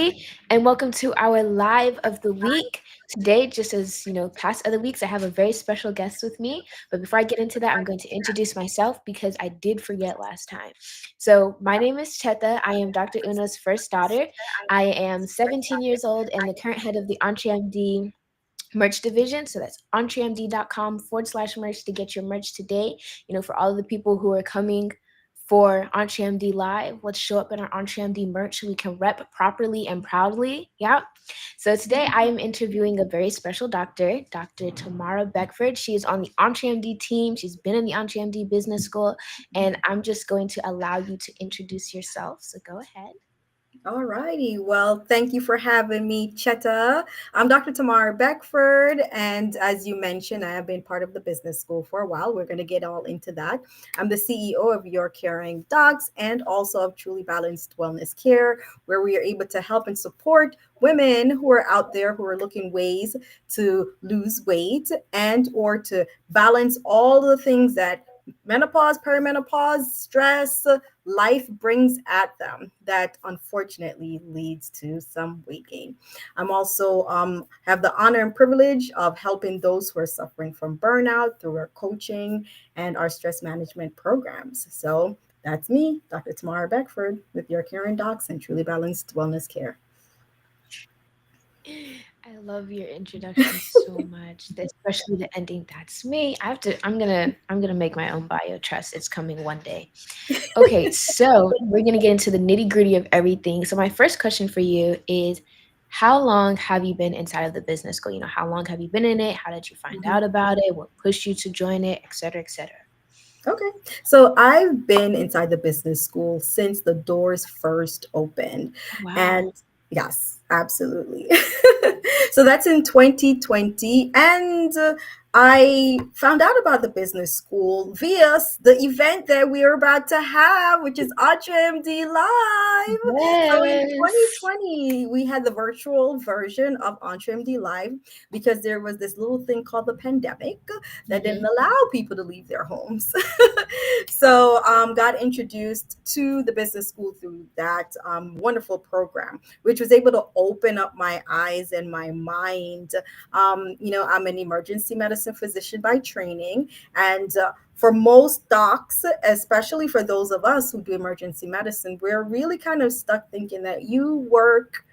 everybody, and welcome to our live of the week. Today, just as past other weeks, I have a very special guest with me. But before I get into that, I'm going to introduce myself because I did forget last time. So, my name is Cheta. I am Dr. Una's first daughter. I am 17 years old and the current head of the EntreMD merch division. So that's entremd.com/merch to get your merch today. For all of the people who are coming for EntreMD Live, let's show up in our EntreMD merch so we can rep properly and proudly. Yeah. So today I am interviewing a very special doctor, Dr. Tamara Beckford. She is on the EntreMD team. She's been in the EntreMD business school, and I'm just going to allow you to introduce yourself. So go ahead. All righty. Well, thank you for having me, Cheta. I'm Dr. Tamara Beckford, and as you mentioned, I have been part of the business school for a while. We're going to get all into that. I'm the CEO of Your Caring Dogs and also of Truly Balanced Wellness Care, where we are able to help and support women who are out there who are looking ways to lose weight and or to balance all the things that menopause, perimenopause, stress, life brings at them that unfortunately leads to some weight gain. I'm also have the honor and privilege of helping those who are suffering from burnout through our coaching and our stress management programs. So that's me, Dr. Tamara Beckford, with Your Caring Docs and Truly Balanced Wellness Care. I love your introduction so much, especially the ending. That's me. I'm gonna make my own bio. Trust, it's coming one day. Okay, so we're gonna get into the nitty gritty of everything. So my first question for you is, how long have you been inside of the business school? How long have you been in it? How did you find Mhm. out about it? What pushed you to join it, et cetera, et cetera? Okay. So I've been inside the business school since the doors first opened. Wow. And yes, absolutely. So that's in 2020. And I found out about the business school via the event that we are about to have, which is EntreMD Live. So in Yes. 2020, we had the virtual version of EntreMD Live because there was this little thing called the pandemic that didn't Hmm. allow people to leave their homes. So got introduced to the business school through that wonderful program, which was able to open up my eyes and my mind. I'm an emergency medicine physician by training, and for most docs, especially for those of us who do emergency medicine, we're really kind of stuck thinking that you work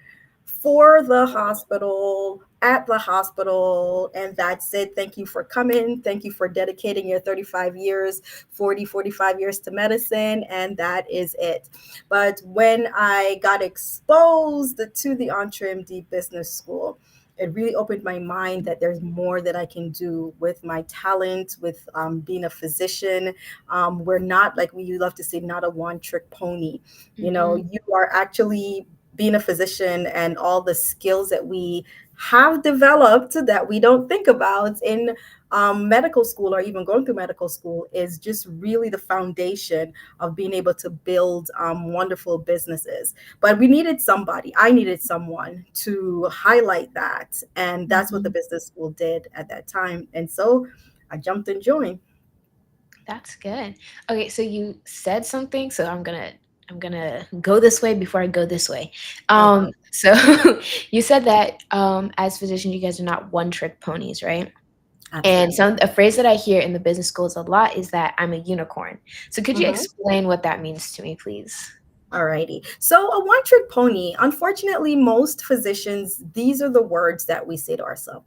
for the hospital, at the hospital, and that's it. Thank you for coming. Thank you for dedicating your 35 years, 40, 45 years to medicine, and that is it. But when I got exposed to the EntreMD Business School, it really opened my mind that there's more that I can do with my talent, with being a physician. We're not, like we love to say, not a one trick pony. Hmm. You are actually being a physician and all the skills that we have developed that we don't think about in medical school or even going through medical school is just really the foundation of being able to build wonderful businesses. But we needed somebody, I needed someone to highlight that. And that's what the Hmm. business school did at that time. And so I jumped and joined. That's good. Okay, so you said something, so I'm gonna go this way before I go this way. Okay. So you said that as physicians, you guys are not one trick ponies, right? And Absolutely. a phrase that I hear in the business schools a lot is that I'm a unicorn. So could you Mhm. explain what that means to me, please? Alrighty. So a one trick pony, unfortunately, most physicians, these are the words that we say to ourselves.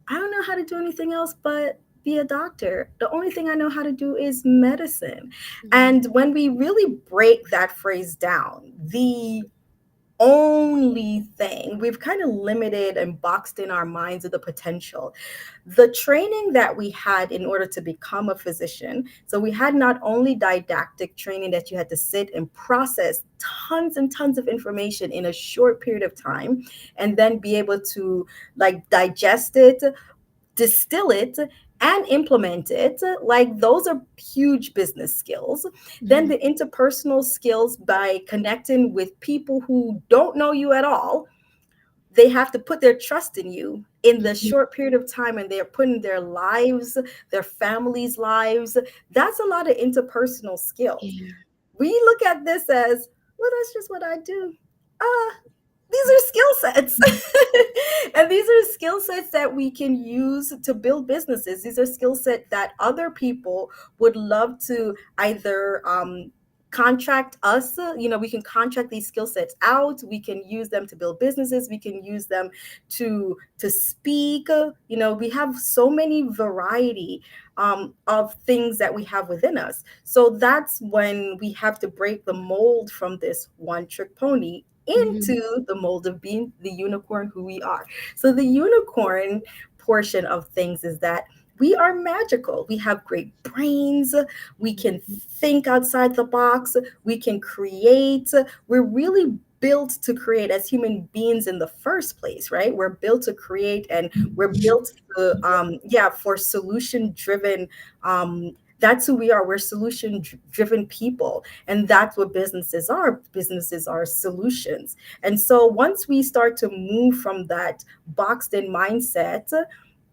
I don't know how to do anything else but be a doctor. The only thing I know how to do is medicine. Mhm. And when we really break that phrase down, the only thing we've kind of limited and boxed in our minds of the potential, the training that we had in order to become a physician. So we had not only didactic training that you had to sit and process tons and tons of information in a short period of time and then be able to like digest it, distill it, and implement it. Like those are huge business skills. Then Mhm. the interpersonal skills by connecting with people who don't know you at all. They have to put their trust in you in the Mhm. short period of time, and they're putting their lives, their families' lives. That's a lot of interpersonal skills. Yeah. We look at this as, well, that's just what I do. Uh, these sets. And these are skill sets that we can use to build businesses. These are skill sets that other people would love to either contract us. We can contract these skill sets out. We can use them to build businesses. We can use them to speak. We have so many variety of things that we have within us. So that's when we have to break the mold from this one trick pony Mhm. into the mold of being the unicorn who we are. So the unicorn portion of things is that we are magical. We have great brains. We can think outside the box. We can create. We're really built to create as human beings in the first place, right? We're built to create, and we're built to, for solution driven. That's who we are. We're solution driven people. And that's what businesses are. Businesses are solutions. And so once we start to move from that boxed in mindset,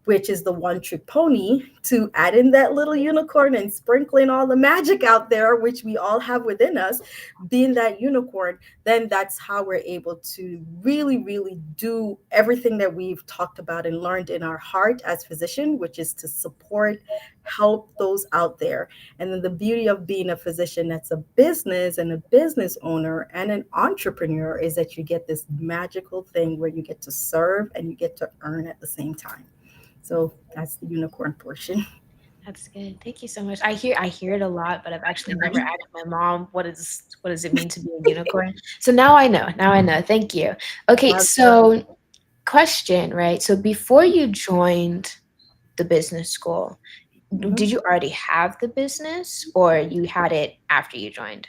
which is the one trick pony, to add in that little unicorn and sprinkling all the magic out there, which we all have within us, being that unicorn, then that's how we're able to really, really do everything that we've talked about and learned in our heart as physician, which is to support, help those out there. And then the beauty of being a physician that's a business and a business owner and an entrepreneur is that you get this magical thing where you get to serve and you get to earn at the same time. So that's the unicorn portion. That's good. Thank you so much. I hear it a lot, but I've actually never asked my mom what does it mean to be a unicorn. So now I know. Now I know. Thank you. Okay, Awesome. so question, right? So before you joined the business school, did Mhm. you already have the business or you had it after you joined?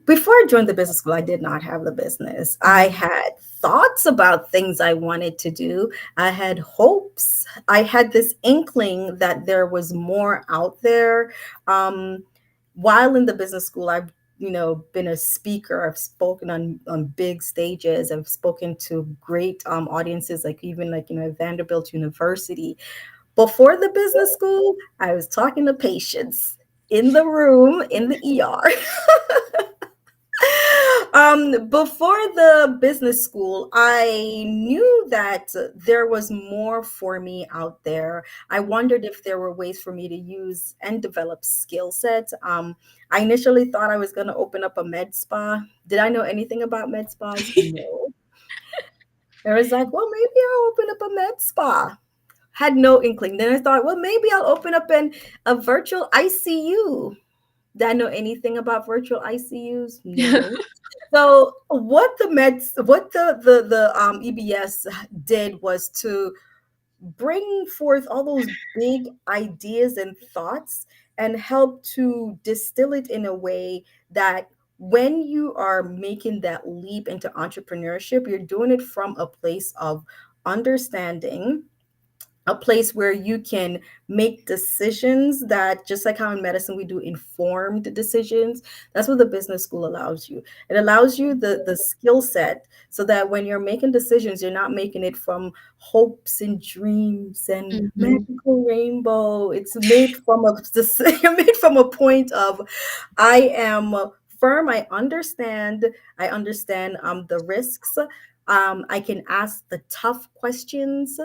Before I joined the business school, I did not have the business. I Mhm. had thoughts about things I wanted to do. I had hopes. I had this inkling that there was more out there. Um, while in the business school, I've been a speaker. I've spoken on big stages. I've spoken to great audiences, like even like Vanderbilt University. Before the business school, I was talking to patients in the room in the ER. Before the business school, I knew that there was more for me out there. I wondered if there were ways for me to use and develop skill sets. I initially thought I was going to open up a med spa. Did I know anything about med spas? No. I was like, well, maybe I'll open up a med spa. Had no inkling. Then I thought, well, maybe I'll open up a virtual ICU. Did I know anything about virtual ICUs? No. So what the EBS did was to bring forth all those big ideas and thoughts and help to distill it in a way that when you are making that leap into entrepreneurship, you're doing it from a place of understanding, a place where you can make decisions that, just like how in medicine we do informed decisions, that's what the business school allows you. It allows you the skill set so that when you're making decisions, you're not making it from hopes and dreams and Mhm. magical rainbow. It's made from a made from a point of, I am firm. I understand the risks. I can ask the tough questions.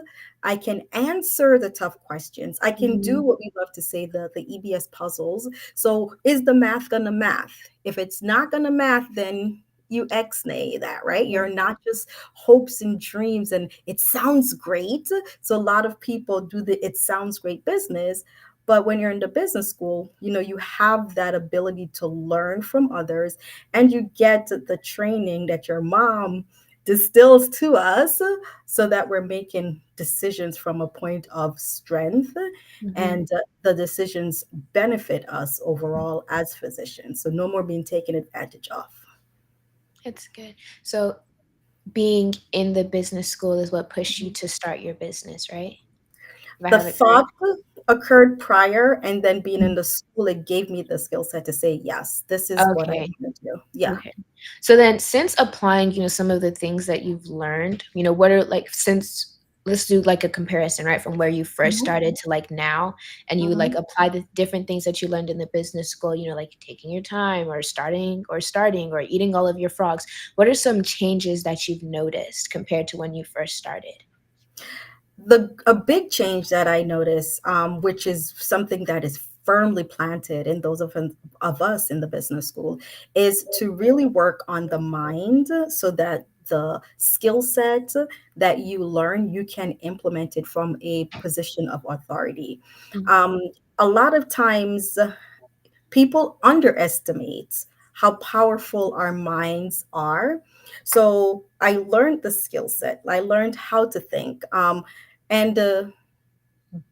I can answer the tough questions. I can do Mhm. what we love to say, the EBS puzzles. So is the math gonna math? If it's not gonna math, then you ex-nay that, right? Yeah. You're not just hopes and dreams and it sounds great. So a lot of people do the it sounds great business. But when you're in the business school, you have that ability to learn from others and you get the training that your mom distills to us so that we're making decisions from a point of strength, Mhm. and the decisions benefit us overall as physicians. So no more being taken advantage of. It's good. So being in the business school is what pushed you to start your business, right? If I The have it correct? thought occurred prior, and then being in Mhm. the school, it gave me the skill set to say, yes, this is what I Okay. want to do. Yeah. Okay. So then since applying, some of the things that you've learned, what are like since let's do like a comparison, right, from where you first Mhm, started to like now, and you like mhm. apply the different things that you learned in the business school, like taking your time or starting or eating all of your frogs. What are some changes that you've noticed compared to when you first started? The A big change that I notice, which is something that is firmly planted in those of us in the business school, is to really work on the mind so that the skill set that you learn, you can implement it from a position of authority. Mhm. Um, a lot of times, people underestimate how powerful our minds are. So I learned the skill set. I learned how to think. And the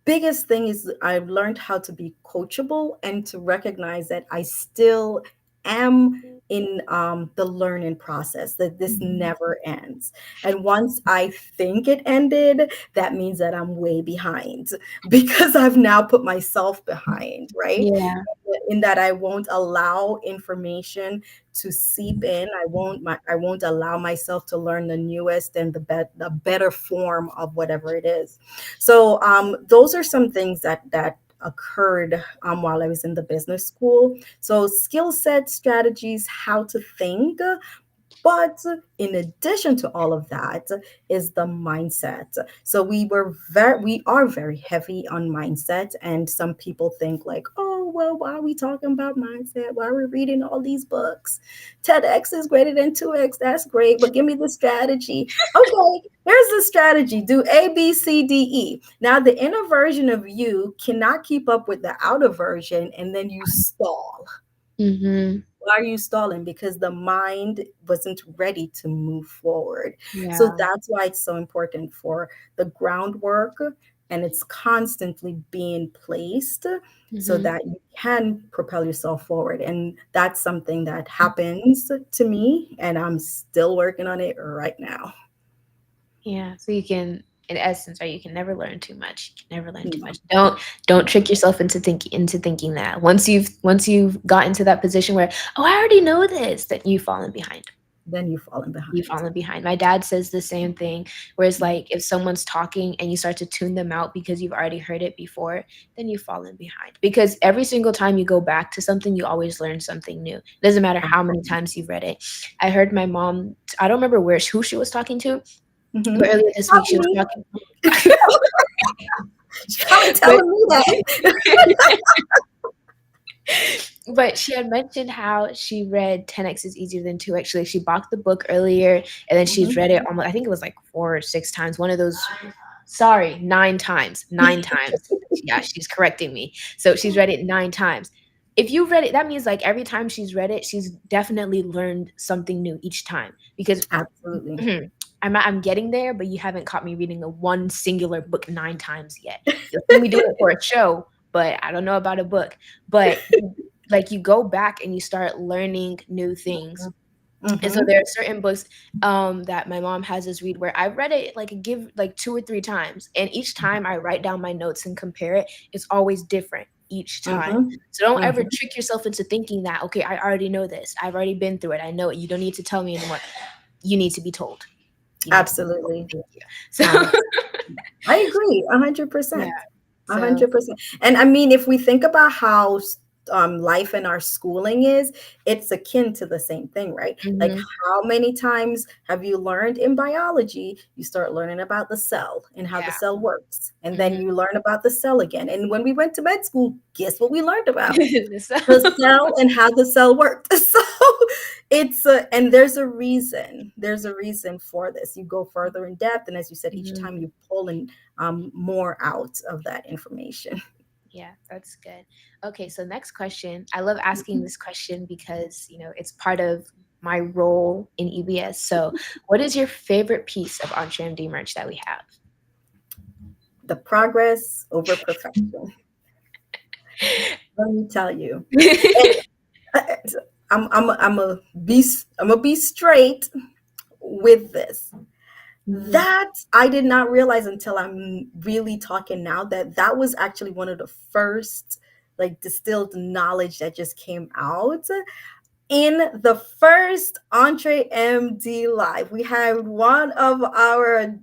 biggest thing is I've learned how to be coachable and to recognize that I still am in the learning process, that this Mhm. never ends. And once I think it ended, that means that I'm way behind because I've now put myself behind, right? Yeah. In that I won't allow information to seep in. I won't allow myself to learn the newest and the better form of whatever it is. So those are some things that occurred while I was in the business school. So skill set, strategies, how to think, but in addition to all of that is the mindset. So we are very heavy on mindset, and some people think like, oh well, why are we talking about mindset? Why are we reading all these books? 10x is greater than 2x. That's great, but give me the strategy. Okay, here's the strategy. Do A, B, C, D, E. Now the inner version of you cannot keep up with the outer version, and then you stall. Mhm. Why are you stalling? Because the mind wasn't ready to move forward. So Yeah. that's why it's so important for the groundwork, and it's constantly being placed so Mhm. that you can propel yourself forward. And that's something that happens to me, and I'm still working on it right now. Yeah, so you can, in essence, right, you can never learn too much. You can never learn too No, much. Don't trick yourself into thinking that. Once you've gotten to that position where, "Oh, I already know this," that you've fallen behind. then you've fallen You've behind. fallen behind. My dad says the same thing, where it's like if someone's talking and you start to tune them out because you've already heard it before, then you've fallen behind. Because every single time you go back to something, you always learn something new. It doesn't matter how many times you've read it. I heard my mom, I don't remember who she was talking to, Mm-hmm. but earlier this week Not she was me. talking. She's probably but telling me that. but she had mentioned how she read 10x is easier than 2x. Like she bought the book earlier and then she's Mhm. read it almost, I think it was like 4 or 6 times. One of those, sorry, 9 times. 9 times. Yeah, she's correcting me. So she's read it 9 times. If you read it, that means like every time she's read it, she's definitely learned something new each time. Because Absolutely. I'm getting there, but you haven't caught me reading a one singular book 9 times yet. You'll see me do it for a show, but I don't know about a book. But like you go back and you start learning new things. And so Mm-hmm. there are certain books that my mom has us read where I've read it like give like 2 or 3 times, and each time I write down my notes and compare it, it's always different each time. Mm-hmm. So don't ever Mm-hmm. trick yourself into thinking that, okay, I already know this. I've already been through it. I know it. You don't need to tell me anymore. You need to be told. You need to be told. Absolutely. Thank you. So I I agree, yeah. 100%. So 100%. And I mean, if we think about how life in our schooling is, it's akin to the same thing, right? Like, mhm, how many times have you learned in biology? You start learning about the cell and how the yeah. cell works, and then Mhm. you learn about the cell again. And when we went to med school, guess what we learned about? So The cell and how the cell worked. So it's and there's a reason for this. You go further in depth, and as you said, each mhm. time you pull in more out of that information. Yeah, that's good. Okay, so next question. I love asking this question because, it's part of my role in EBS. So, what is your favorite piece of EntreMD merch that we have? The progress over perfection, let me tell you. And uh, I'm a be straight with this. Mhm, That I did not realize until I'm really talking now, that that was actually one of the first like distilled knowledge that just came out in the first Entre MD live. We had one of our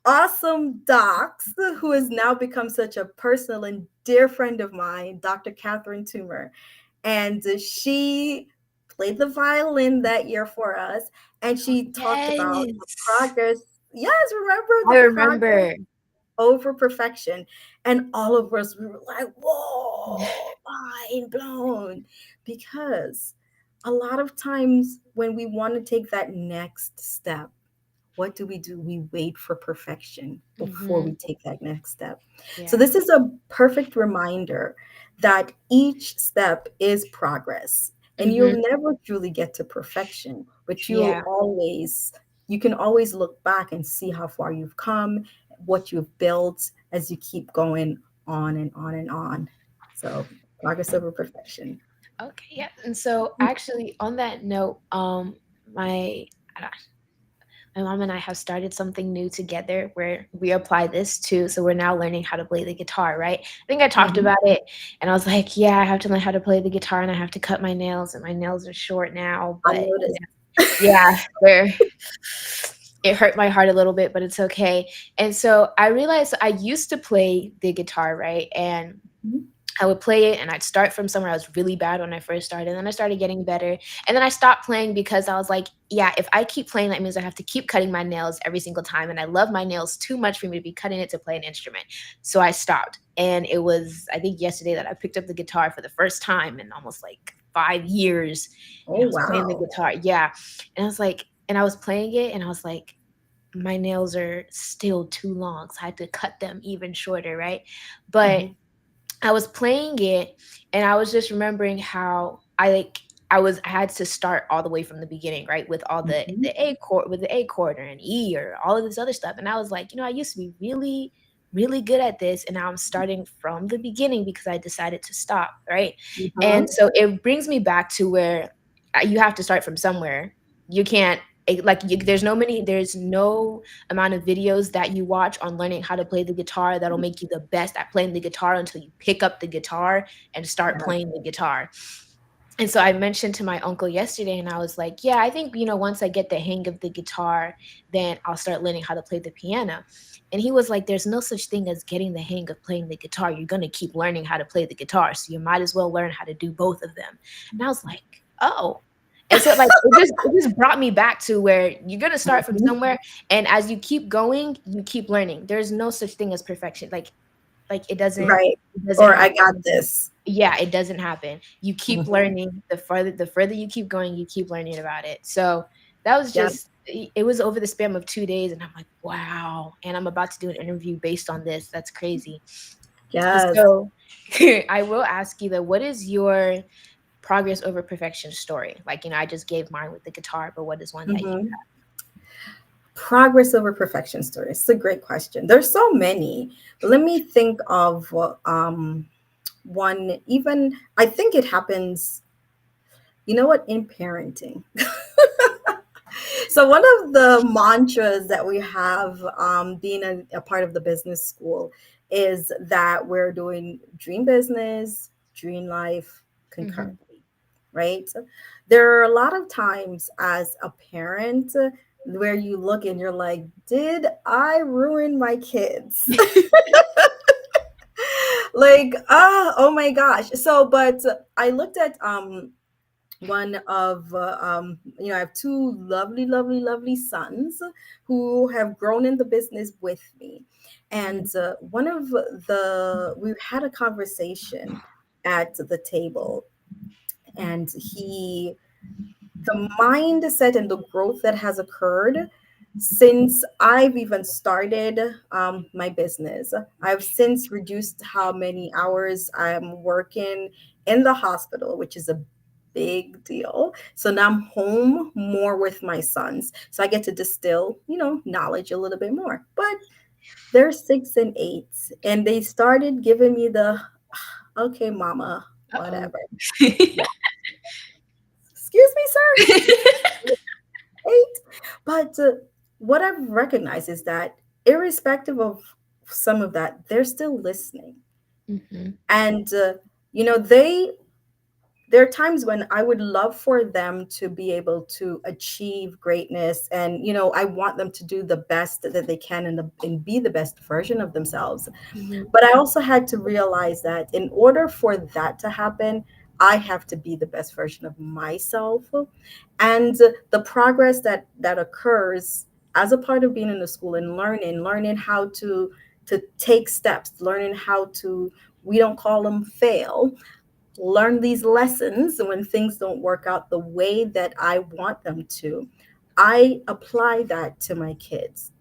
awesome docs who has now become such a personal and dear friend of mine, Dr. Catherine Toomer. And she played the violin that year for us, and she talked about the Yes. progress. Yes, remember I the progress remember. over perfection. And all of us, we were like, whoa, mind blown. Because a lot of times when we want to take that next step, what do? We wait for perfection before we Mhm. take that next step. So Yeah. this is a perfect reminder that each step is progress, and Mhm. you'll never truly get to perfection, but Yeah. you can always look back and see how far you've come, what you've built as you keep going on and on and on. So progress over perfection. Okay, yeah. And so actually on that note, my my mom and I have started something new together where we apply this to, so we're now learning how to play the guitar, right? I think I talked Mhm. about it and I was like, yeah, I have to learn how to play the guitar and I have to cut my nails and my nails are short now, I but noticed. yeah, they're it hurt my heart a little bit, but it's okay. And so I realized I used to play the guitar, right? And Mhm. I would play it and I'd start from somewhere. I was really bad when I first started. And then I started getting better. And then I stopped playing because I was like, yeah, if I keep playing, that means I have to keep cutting my nails every single time. And I love my nails too much for me to be cutting it to play an instrument. So I stopped. And it was, I think, yesterday that I picked up the guitar for the first time in almost like 5 years. And Oh, I was playing the wow. guitar. Yeah. And I was like, and I was playing it and I was like, my nails are still too long. So I had to cut them even shorter, right? But Mhm. I was playing it and I was just remembering how I had to start all the way from the beginning, right? With all Mhm. the A chord with the A chord or an E or all of this other stuff. And I was like, I used to be really, really good at this. And now I'm starting from the beginning because I decided to stop, right? And Mhm. so it brings me back to where you have to start from somewhere. You can't there's no amount of videos that you watch on learning how to play the guitar that'll make you the best at playing the guitar until you pick up the guitar and start Yes. playing the guitar. And so I mentioned to my uncle yesterday, and I was like, yeah, I think, once I get the hang of the guitar, then I'll start learning how to play the piano. And he was like, there's no such thing as getting the hang of playing the guitar. You're going to keep learning how to play the guitar. So you might as well learn how to do both of them. And I was like, oh. And so like it just brought me back to where you're gonna start from Mhm. somewhere, and as you keep going, you keep learning. There's no such thing as perfection. Like Right. it doesn't Or I got happen. this. Yeah, it doesn't happen. You keep Mhm. learning. The further you keep going, you keep learning about it. So that was Yep. just it was over the span of 2 days, and I'm like, wow. And I'm about to do an interview based on this. That's crazy. Yes. So I will ask you though, what is your progress over perfection story? Like, I just gave mine with the guitar, but what is one that you Mhm. Progress over perfection story. It's a great question. There's so many. But let me think of one. Even I think it happens. You know what? In parenting. So one of the mantras that we have, being a part of the business school, is that we're doing dream business, dream life have? concurrently, right? There are a lot of times as a parent where you look and you're like, did I ruin my kids? Like, oh my gosh. So, but I looked at one of I have two lovely sons who have grown in the business with me, and Mhm, one of the we had a conversation at the table, and he the mindset and the growth that has occurred since I've even started my business. I've since reduced how many hours I'm working in the hospital, which is a big deal. So now I'm home more with my sons. So I get to distill, knowledge a little bit more. But they're 6 and 8, and they started giving me the okay, mama, uh-oh. whatever. Yeah. Excuse me, sir. 8. But what I've recognized is that irrespective of some of that, they're still listening. Mhm, And, they there are times when I would love for them to be able to achieve greatness, and I want them to do the best that they can, and be the best version of themselves. Mhm. But I also had to realize that in order for that to happen, I have to be the best version of myself. And the progress that occurs as a part of being in the school and learning how to take steps, learning how to, we don't call them fail, learn these lessons when things don't work out the way that I want them to. I apply that to my kids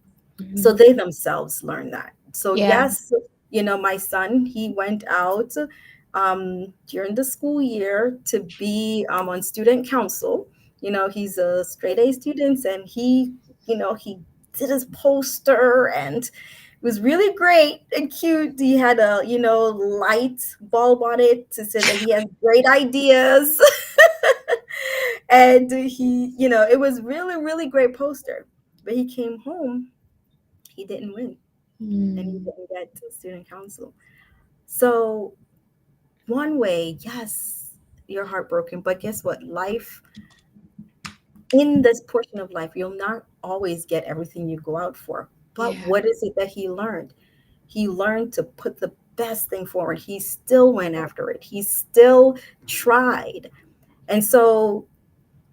so Mhm. they themselves learn that. So Yeah. yes, my son, he went out during the school year to be on student council. He's a straight A student, and he did his poster, and it was really great and cute. He had a light bulb on it to say that he has great ideas. And it was really, really great poster. But he came home, he didn't win, and he Mm. didn't get to student council. So one way, yes, you're heartbroken, but guess what? Life, in this portion of life, you'll not always get everything you go out for. But Yeah. what is it that he learned? He learned to put the best thing forward. He still went after it. He still tried. And so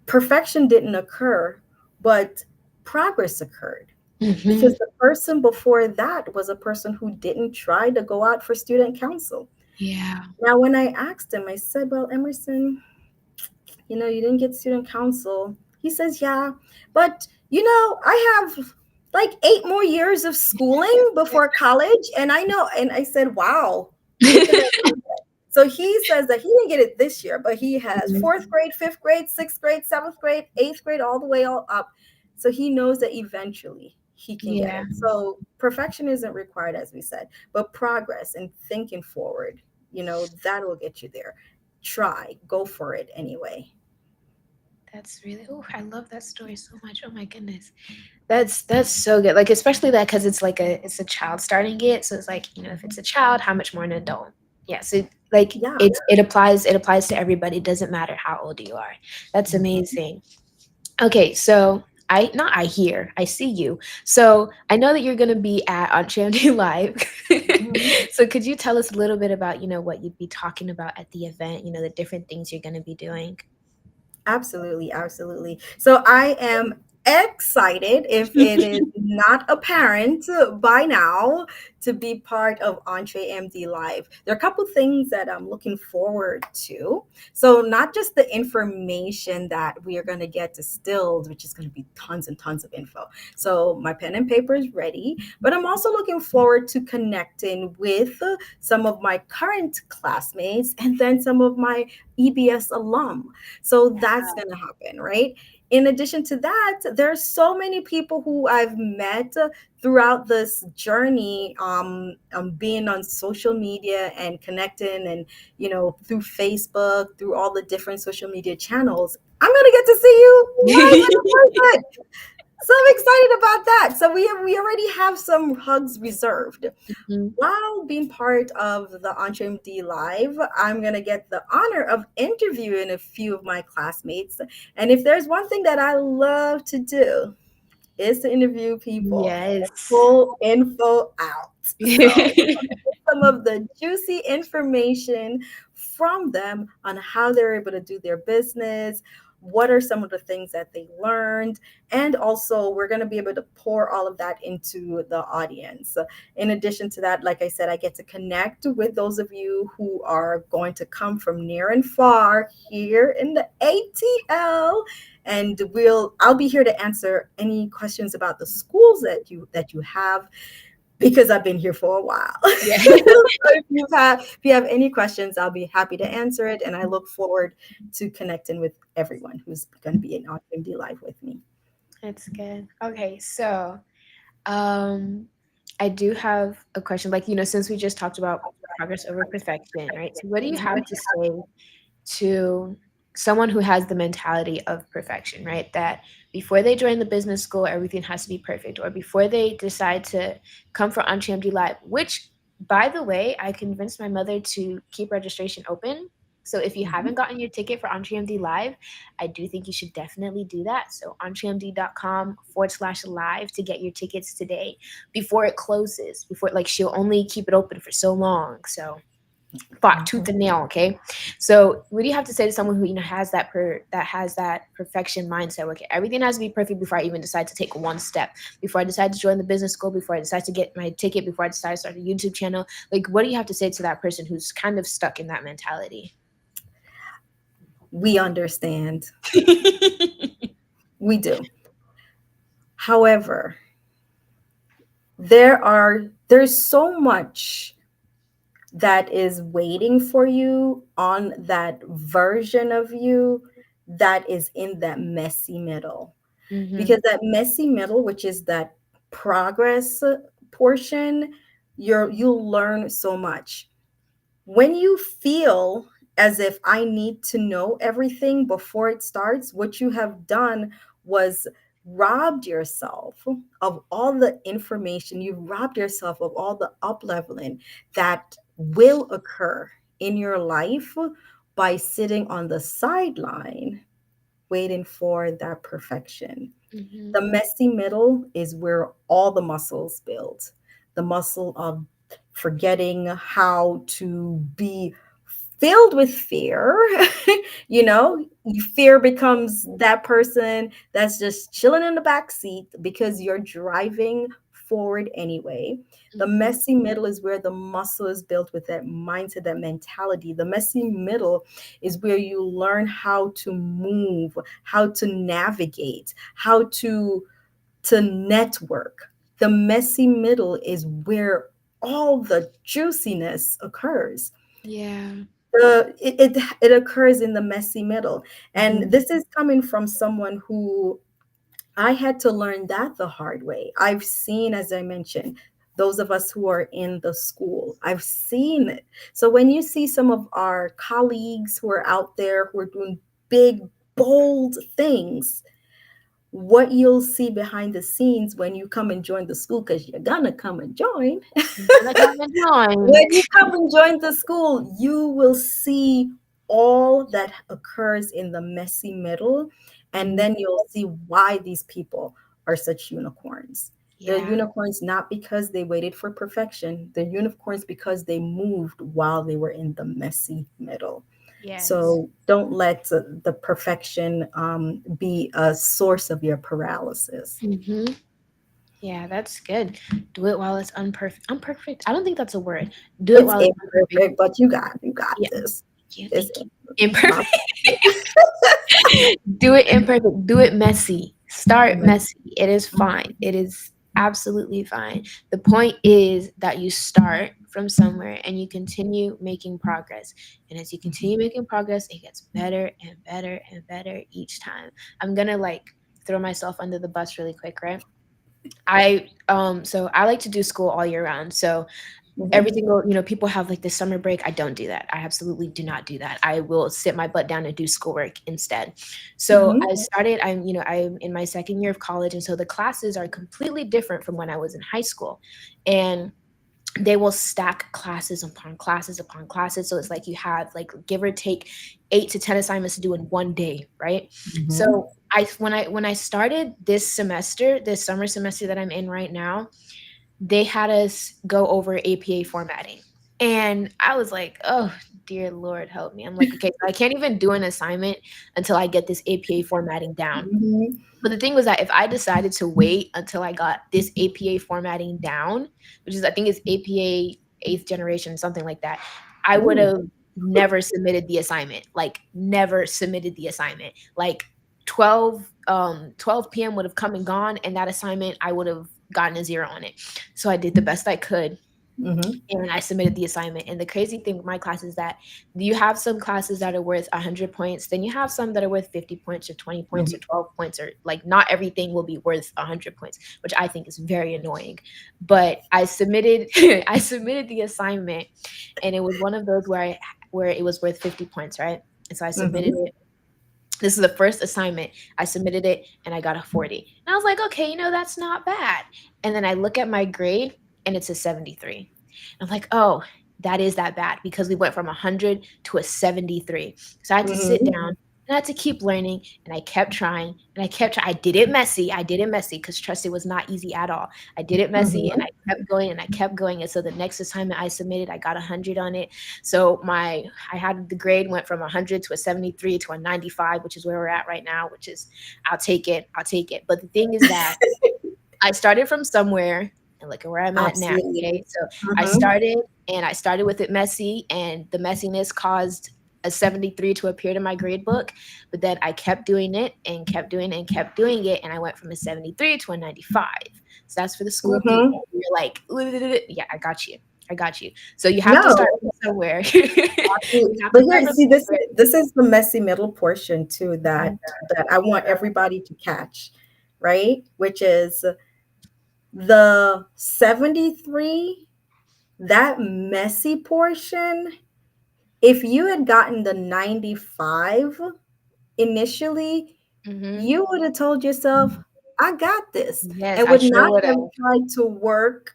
perfection didn't occur, but progress occurred, Mhm. because the person before that was a person who didn't try to go out for student council. Yeah. Now, when I asked him, I said, "Well, Emerson, you didn't get student council." He says, "Yeah, but I have like 8 more years of schooling before college, and I know." And I said, "Wow, look at that mindset." So he says that he didn't get it this year, but he has Mhm. fourth grade, fifth grade, sixth grade, seventh grade, eighth grade, all the way all up. So he knows that eventually he can get Yeah. it. So perfection isn't required, as we said, but progress and thinking forward, that will get you there. Try, go for it anyway. That's really, oh, I love that story so much. Oh my goodness. That's so good. Like especially that because it's a child starting it. So it's like, if it's a child, how much more an adult? Yeah. So like Yeah. it applies to everybody. It doesn't matter how old you are. That's Mhm. amazing. Okay, so I hear, I see you. So I know that you're gonna be at on Trinity Live. Mhm. So could you tell us a little bit about, what you'd be talking about at the event, the different things you're gonna be doing? Absolutely, absolutely. So I am excited, if it is not apparent by now, to be part of EntreMD Live. There are a couple things that I'm looking forward to. So not just the information that we are going to get distilled, which is going to be tons and tons of info. So my pen and paper is ready, but I'm also looking forward to connecting with some of my current classmates, and then some of my EBS alum. So that's going to happen, right? In addition to that, there's so many people who I've met throughout this journey, being on social media and connecting, and through Facebook, through all the different social media channels. I'm gonna get to see you live and in person. So I'm excited about that. So we already have some hugs reserved. Mhm. While being part of the EntreMD Live, I'm going to get the honor of interviewing a few of my classmates. And if there's one thing that I love to do, is to interview people and Yes. pull info out. So some of the juicy information from them on how they're able to do their business, what are some of the things that they learned, and also we're going to be able to pour all of that into the audience. In addition to that, like I said, I get to connect with those of you who are going to come from near and far here in the ATL, and I'll be here to answer any questions about the schools that you have, because I've been here for a while. Yeah. So if you have any questions, I'll be happy to answer it, and I look forward to connecting with everyone who's going to be in RMD Live with me. That's good. Okay, so um I do have a question. Like, since we just talked about progress over perfection, right? So what do you have to say to someone who has the mentality of perfection, right? That before they join the business school, everything has to be perfect, or before they decide to come for EntreMD Live, which, by the way, I convinced my mother to keep registration open. So if you Mhm. haven't gotten your ticket for EntreMD Live, I do think you should definitely do that. So entremd.com/live to get your tickets today before it closes. Before, like, she'll only keep it open for so long. So fought tooth Mhm. and nail. Okay, so what do you have to say to someone who has that perfection mindset? Okay, everything has to be perfect before I even decide to take one step. Before I decide to join the business school. Before I decide to get my ticket. Before I decide to start a YouTube channel. Like, what do you have to say to that person who's kind of stuck in that mentality? We understand. We do. However, there's so much that is waiting for you on that version of you that is in that messy middle. Mm-hmm. Because that messy middle, which is that progress portion, you'll learn so much. When you feel as if I need to know everything before it starts, what you have done was robbed yourself of all the information. You've robbed yourself of all the up leveling that will occur in your life by sitting on the sideline waiting for that perfection. Mm-hmm. The messy middle is where all the muscles build. The muscle of forgetting how to be filled with fear. Fear becomes that person that's just chilling in the back seat because you're driving forward anyway. The Mm-hmm. messy middle is where the muscle is built with that mindset, that mentality. The messy middle is where you learn how to move, how to navigate, how to network. The messy middle is where all the juiciness occurs. Yeah. It occurs in the messy middle. And Mm-hmm. this is coming from someone who I had to learn that the hard way. I've seen, as I mentioned, those of us who are in the school, I've seen it. So when you see some of our colleagues who are out there who are doing big, bold things, what you'll see behind the scenes when you come and join the school, because you're gonna come and join. Gonna come and join. When you come and join the school, you will see all that occurs in the messy middle, and Mhm. then you'll see why these people are such unicorns. They're Yeah. unicorns not because they waited for perfection, they're unicorns because they moved while they were in the messy middle. Yes. So don't let the perfection be a source of your paralysis. Mm-hmm. Yeah, that's good. Do it while it's unperfect. Unperfect. I don't think that's a word. Do it It's while it's unperfect. imperfect, but you got Yeah. this. Thank you. It's Thank you. not. Imperfect. Do it imperfect. Do it messy. Start messy. It is fine. It is absolutely fine. The point is that you start from somewhere and you continue making progress. And as you continue making progress, it gets better and better and better each time. I'm gonna like throw myself under the bus really quick, right? I like to do school all year round. So every Mhm, single, people have like the summer break. I don't do that. I absolutely do not do that. I will sit my butt down and do schoolwork instead. So mhm, I'm in my second year of college, and so the classes are completely different from when I was in high school. And they will stack classes upon classes upon classes. So it's like you have, like, give or take 8 to 10 assignments to do in one day, right? mhm, So when I started this summer semester that I'm in right now, they had us go over APA formatting. And I was like, oh, dear Lord, help me. I'm like, okay, so I can't even do an assignment until I get this APA formatting down. mhm, But the thing was that if I decided to wait until I got this APA formatting down, which is, I think, is APA eighth generation, something like that, I would ooh, have never submitted the assignment. Like, never submitted the assignment. Like 12 p.m. would have come and gone, and that assignment I would have gotten a zero on it. So I did the best I could, mhm, and I submitted the assignment. And the crazy thing with my class is that you have some classes that are worth 100 points, then you have some that are worth 50 points or 20 points mhm, or 12 points, or like not everything will be worth 100 points, which I think is very annoying. But I submitted I submitted the assignment, and it was one of those where it was worth 50 points, right? And so I submitted mhm, it. This is the first assignment. I submitted it and I got a 40. And I was like, okay, that's not bad. And then I look at my grade and it's a 73. I'm like, oh, that is that bad because we went from 100 to a 73. So I had to sit Mhm. down and I had to keep learning and I kept trying and I kept trying. I did it messy. I did it messy because trust, it was not easy at all. I did it messy and Mhm. I kept going and I kept going. And so the next assignment I submitted, I got 100 on it. So I had the grade went from 100 to a 73 to a 95, which is where we're at right now, which is I'll take it. I'll take it. But the thing is that I started from somewhere and look at where I'm at now. Absolutely. Okay. So I Mhm. started and I started with it messy, and the messiness caused a 73 to appear in my grade book. But then I kept doing it and kept doing it and kept doing it. And I went from a 73 to a 95. So that's for the school Mhm. people. You're like, yeah, I got you. I got you. So you have to start No, from somewhere. You absolutely. have But to start here, from see, somewhere. this is the messy middle portion too Mhm. that I want everybody to catch, right? Which is the 73, that messy portion. If you had gotten the 95 initially, Mhm. you would have told yourself, I got this, Yes, and I would sure not would have have. tried to work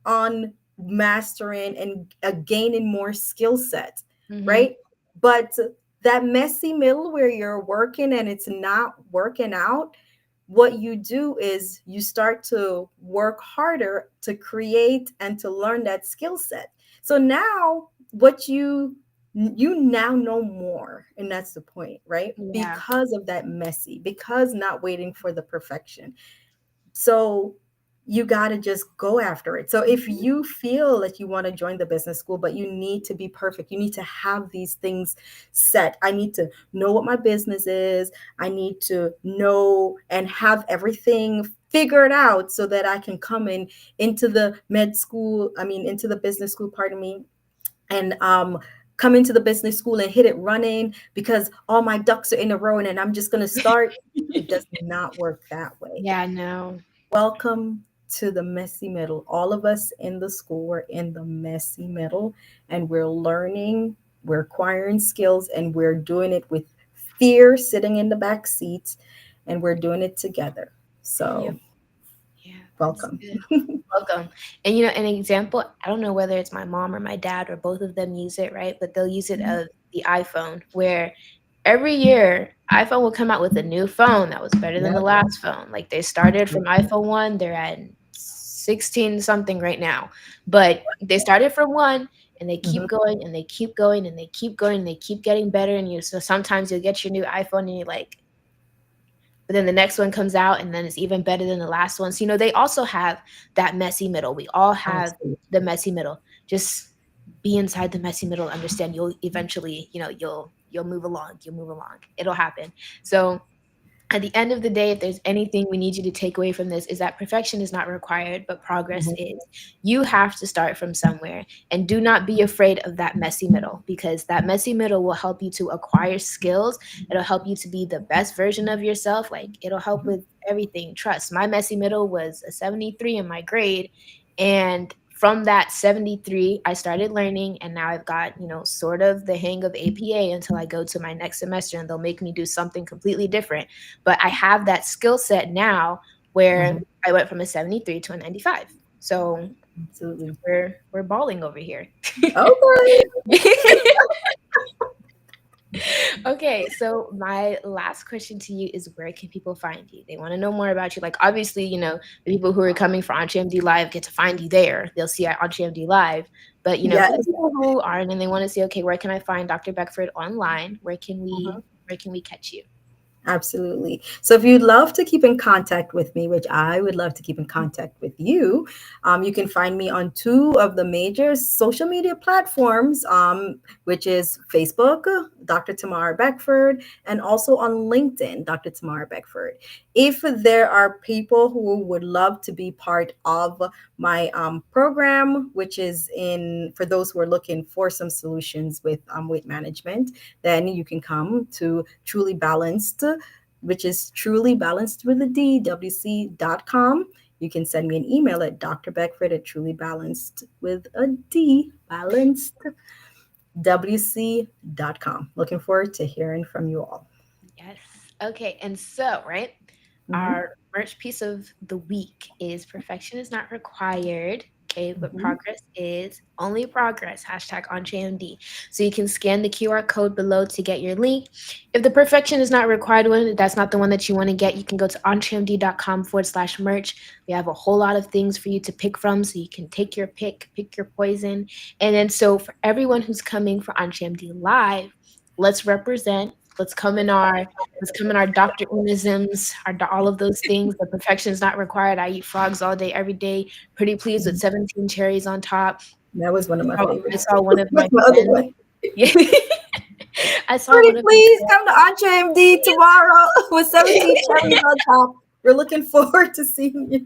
on mastering and gaining more skill set, Mhm. right? But that messy middle where you're working and it's not working out, what you do is you start to work harder to create and to learn that skill set. So now what you now know more, and that's the point, right? Yeah. Because of that messy, because not waiting for the perfection. So you got to just go after it. So if Mhm. you feel that you want to join the business school, but you need to be perfect, you need to have these things set. I need to know what my business is. I need to know and have everything figured out so that I can come in into the med school, I mean, into the business school, pardon me, and come into the business school and hit it running because all my ducks are in a row and I'm just going to start. It does not work that way. Yeah, no. Welcome to the messy middle. All of us in the school, we're in the messy middle and we're learning, we're acquiring skills, and we're doing it with fear sitting in the back seat, and we're doing it together. Yep. So, Yeah, that's welcome. good. Welcome. And an example, I don't know whether it's my mom or my dad or both of them use it, right? But they'll use it of the iPhone, where every year iPhone will come out with a new phone that was better than the Yep. last phone. Like they started from iPhone 1, they're at 16 something right now. But they started from 1 and they keep Mhm. going and they keep going and they keep going and they keep getting better, and so sometimes you'll get your new iPhone and you're like, but then the next one comes out and then it's even better than the last one. So, they also have that messy middle. We all have the Absolutely. messy middle. Just be inside the messy middle, understand you'll eventually, you'll move along, you'll move along. It'll happen. So at the end of the day, if there's anything we need you to take away from this, is that perfection is not required, but progress Mhm. is. You have to start from somewhere, and do not be afraid of that messy middle, because that messy middle will help you to acquire skills. It'll help you to be the best version of yourself. Like, it'll help with everything. Trust, my messy middle was a 73 in my grade, and from that 73, I started learning, and now I've got, sort of the hang of APA until I go to my next semester and they'll make me do something completely different. But I have that skill set now where Mhm. I went from a 73 to a 95. So Absolutely. we're balling over here. Okay. Okay, so my last question to you is, where can people find you? They want to know more about you. Like, obviously, the people who are coming for EntreMD Live get to find you there. They'll see at EntreMD Live. But for the Yes. people who aren't and they want to see, okay, where can I find Dr. Beckford online? Where can we catch you? Absolutely. So if you'd love to keep in contact with me, which I would love to keep in contact with you, you can find me on two of the major social media platforms, which is Facebook, Dr. Tamara Beckford, and also on LinkedIn, Dr. Tamara Beckford. If there are people who would love to be part of my program, which is in for those who are looking for some solutions with weight management, then you can come to Truly Balanced, which is truly balanced with a DWC.com. You can send me an email at drbeckford at trulybalanced with a D, balanced, WC.com. Looking forward to hearing from you all. Yes. Okay. And so, right, Mhm. our merch piece of the week is, perfection is not required. okay? But Mhm. progress is only progress. Hashtag EntreMD. So you can scan the QR code below to get your link. If the perfection is not required one, that's not the one that you want to get, you can go to entremd.com/merch. We have a whole lot of things for you to pick from, so you can take your pick your poison. And then, so for everyone who's coming for EntreMD Live, let's represent. Let's come in our Dr. Unisms, all of those things. The perfection is not required. I eat frogs all day, every day. Pretty pleased with 17 cherries on top. That was one of my I favorites. saw one of my What's my other friends. one? Yeah, I saw Pretty one of my please friends. come to Ancha MD tomorrow with 17 cherries on top. We're looking forward to seeing you.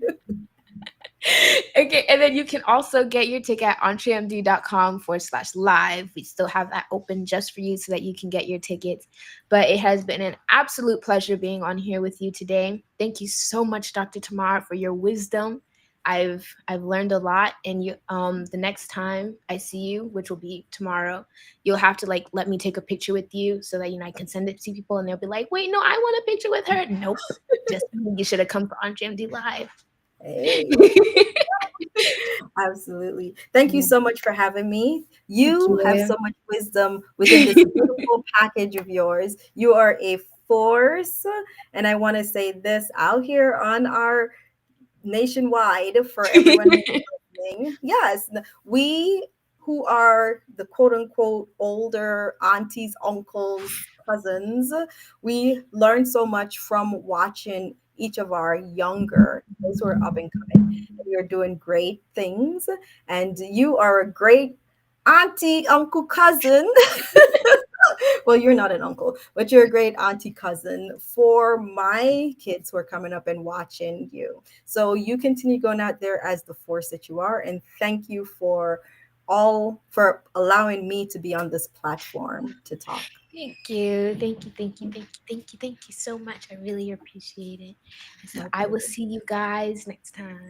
Okay, and then you can also get your ticket at entremd.com/live. We still have that open just for you so that you can get your tickets. But it has been an absolute pleasure being on here with you today. Thank you so much, Dr. Tamar, for your wisdom. I've learned a lot, and you the next time I see you, which will be tomorrow, you'll have to like let me take a picture with you so that I can send it to people, and they'll be like, "Wait, no, I want a picture with her." Nope, just you should have come for EntreMD Live. Hey, absolutely. Thank you Yeah. so much for having me. Thank You have you. so much wisdom within this beautiful package of yours. You are a force. And I want to say this out here on our nationwide for everyone who's listening. Yes, we who are the quote unquote older aunties, uncles, cousins, we learn so much from watching each of our younger, those who are up and coming. And you're doing great things, and you are a great auntie, uncle, cousin. Well, you're not an uncle, but you're a great auntie cousin for my kids who are coming up and watching you. So you continue going out there as the force that you are. And thank you for allowing me to be on this platform to talk. Thank you. Thank you. Thank you. Thank you. Thank you. Thank you so much. I really appreciate it. And so My I will pleasure. see you guys next time.